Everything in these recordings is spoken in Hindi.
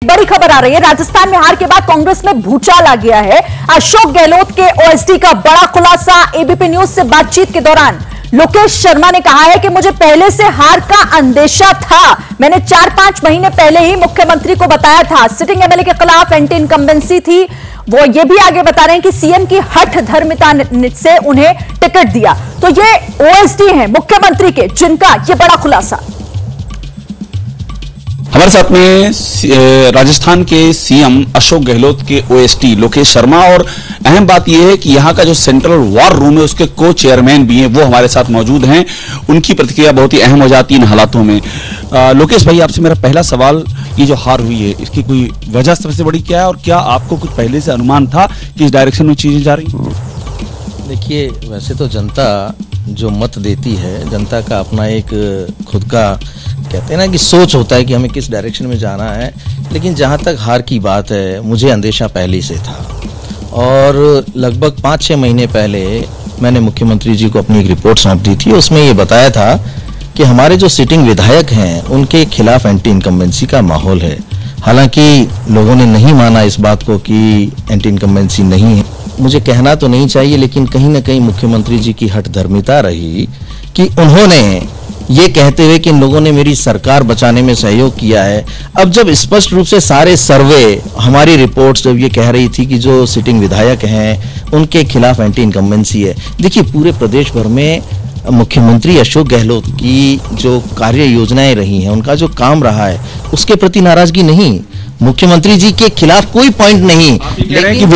बड़ी खबर आ रही है। राजस्थान में हार के बाद कांग्रेस में भूचाल आ गया है। अशोक गहलोत के ओएसडी का बड़ा खुलासा। एबीपी न्यूज से बातचीत के दौरान लोकेश शर्मा ने कहा है कि मुझे पहले से हार का अंदेशा था। मैंने 4-5 महीने पहले ही मुख्यमंत्री को बताया था। सिटिंग एमएलए के खिलाफ एंटी इनकम्बेंसी थी। वो ये भी आगे बता रहे हैं कि सीएम की हठ धर्मिता से उन्हें टिकट दिया। तो ये ओएसडी हैं मुख्यमंत्री के, जिनका ये बड़ा खुलासा। हमारे साथ में राजस्थान के सीएम अशोक गहलोत के ओएसडी लोकेश शर्मा, और अहम बात यह है कि यहां का जो सेंट्रल वॉर रूम है उसके को चेयरमैन भी हैं, वो हमारे साथ मौजूद हैं। उनकी प्रतिक्रिया बहुत ही अहम हो जाती है इन हालातों में। लोकेश भाई, आपसे मेरा पहला सवाल, ये जो हार हुई है इसकी कोई वजह सबसे बड़ी क्या है, और क्या आपको कुछ पहले से अनुमान था कि इस डायरेक्शन में चीजें जा रही हैं? देखिए, वैसे तो जनता जो मत देती है, जनता का अपना एक खुद का कहते हैं ना कि सोच होता है कि हमें किस डायरेक्शन में जाना है। लेकिन जहाँ तक हार की बात है, मुझे अंदेशा पहले से था, और लगभग 5-6 महीने पहले मैंने मुख्यमंत्री जी को अपनी एक रिपोर्ट सौंप दी थी। उसमें ये बताया था कि हमारे जो सिटिंग विधायक हैं उनके खिलाफ एंटी इनकम्बेंसी का माहौल है। हालांकि लोगों ने नहीं माना इस बात को कि एंटी इनकम्बेंसी नहीं है। मुझे कहना तो नहीं चाहिए, लेकिन कहीं ना कहीं मुख्यमंत्री जी की हठ धर्मिता रही कि उन्होंने ये कहते हुए कि इन लोगों ने मेरी सरकार बचाने में सहयोग किया है। अब जब स्पष्ट रूप से सारे सर्वे, हमारी रिपोर्ट्स जब ये कह रही थी कि जो सिटिंग विधायक हैं उनके खिलाफ एंटी इनकम्बेंसी है। देखिए, पूरे प्रदेश भर में मुख्यमंत्री अशोक गहलोत की जो कार्य योजनाएं रही हैं, उनका जो काम रहा है, उसके प्रति नाराजगी नहीं, मुख्यमंत्री जी के खिलाफ कोई पॉइंट नहीं। लेकिन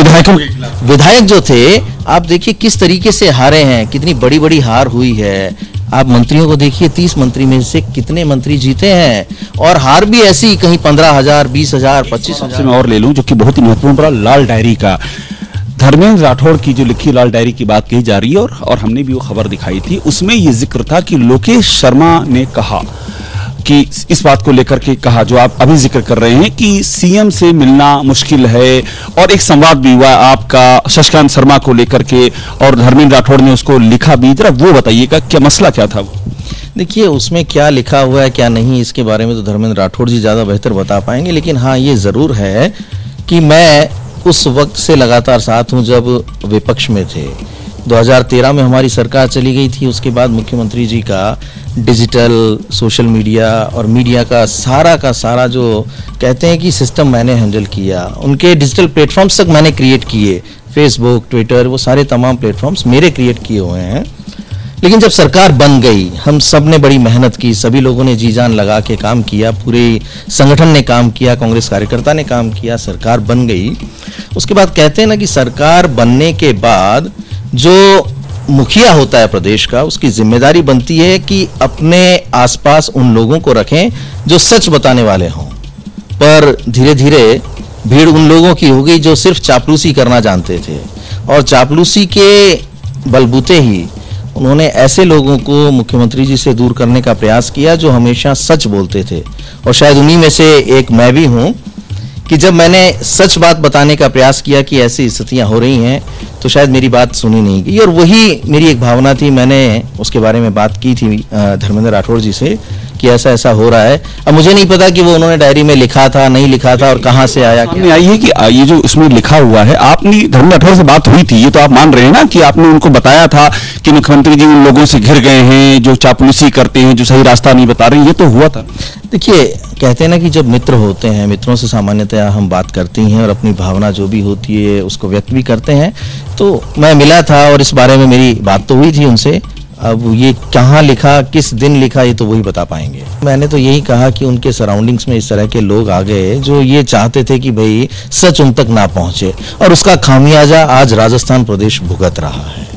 विधायक जो थे, आप देखिए किस तरीके से हारे हैं, कितनी बड़ी बड़ी हार हुई है। आप मंत्रियों को देखिए, 30 मंत्री में से कितने मंत्री जीते हैं, और हार भी ऐसी, कहीं 15,000, 20,000, 25,000। मैं और ले लूं जो कि बहुत ही महत्वपूर्ण पड़ा, लाल डायरी का। धर्मेंद्र राठौड़ की जो लिखी लाल डायरी की बात कही जा रही है, और हमने भी वो खबर दिखाई थी, उसमें ये जिक्र था कि लोकेश शर्मा ने कहा कि इस बात को लेकर के कहा जो आप अभी जिक्र कर रहे हैं कि सीएम से मिलना मुश्किल है, और एक संवाद भी हुआ आपका शशिकांत शर्मा को लेकर के, और धर्मेंद्र राठौड़ ने उसको लिखा भी। जरा वो बताइएगा, क्या मसला क्या था वो? देखिए, उसमें क्या लिखा हुआ है क्या नहीं, इसके बारे में तो धर्मेंद्र राठौड़ जी ज्यादा बेहतर बता पाएंगे। लेकिन हाँ, ये जरूर है कि मैं उस वक्त से लगातार साथ हूं जब विपक्ष में थे। 2013 में हमारी सरकार चली गई थी। उसके बाद मुख्यमंत्री जी का डिजिटल, सोशल मीडिया और मीडिया का सारा जो कहते हैं कि सिस्टम मैंने हैंडल किया। उनके डिजिटल प्लेटफॉर्म्स तक मैंने क्रिएट किए, फेसबुक, ट्विटर, वो सारे तमाम प्लेटफॉर्म्स मेरे क्रिएट किए हुए हैं। लेकिन जब सरकार बन गई, हम सब ने बड़ी मेहनत की, सभी लोगों ने जी जान लगा के काम किया, पूरे संगठन ने काम किया, कांग्रेस कार्यकर्ता ने काम किया, सरकार बन गई। उसके बाद कहते हैं ना कि सरकार बनने के बाद जो मुखिया होता है प्रदेश का, उसकी जिम्मेदारी बनती है कि अपने आसपास उन लोगों को रखें जो सच बताने वाले हों। पर धीरे धीरे भीड़ उन लोगों की हो गई जो सिर्फ चापलूसी करना जानते थे, और चापलूसी के बलबूते ही उन्होंने ऐसे लोगों को मुख्यमंत्री जी से दूर करने का प्रयास किया जो हमेशा सच बोलते थे। और शायद उन्हीं में से एक मैं भी हूं कि जब मैंने सच बात बताने का प्रयास किया कि ऐसी स्थितियां हो रही हैं, तो शायद मेरी बात सुनी नहीं गई। और वही मेरी एक भावना थी, मैंने उसके बारे में बात की थी धर्मेंद्र राठौड़ जी से कि ऐसा ऐसा हो रहा है। अब मुझे नहीं पता कि वो उन्होंने डायरी में लिखा था, नहीं लिखा था, और कहां से आया। क्या आई है कि ये जो इसमें लिखा हुआ है, आपने धर्मेंद्र राठौड़ से बात हुई थी, ये तो आप मान रहे हैं ना कि आपने उनको बताया था कि मुख्यमंत्री जी उन लोगों से घिर गए हैं जो चापलूसी करते हैं, जो सही रास्ता नहीं बता रहे हैं, ये तो हुआ था। देखिए, कहते हैं ना कि जब मित्र होते हैं, मित्रों से सामान्यतः हम बात करती हैं और अपनी भावना जो भी होती है उसको व्यक्त भी करते हैं। तो मैं मिला था और इस बारे में मेरी बात तो हुई थी उनसे। अब ये कहाँ लिखा, किस दिन लिखा, ये तो वही बता पाएंगे। मैंने तो यही कहा कि उनके सराउंडिंग्स में इस तरह के लोग आ गए जो ये चाहते थे कि भाई सच उन तक ना पहुंचे, और उसका खामियाजा आज राजस्थान प्रदेश भुगत रहा है।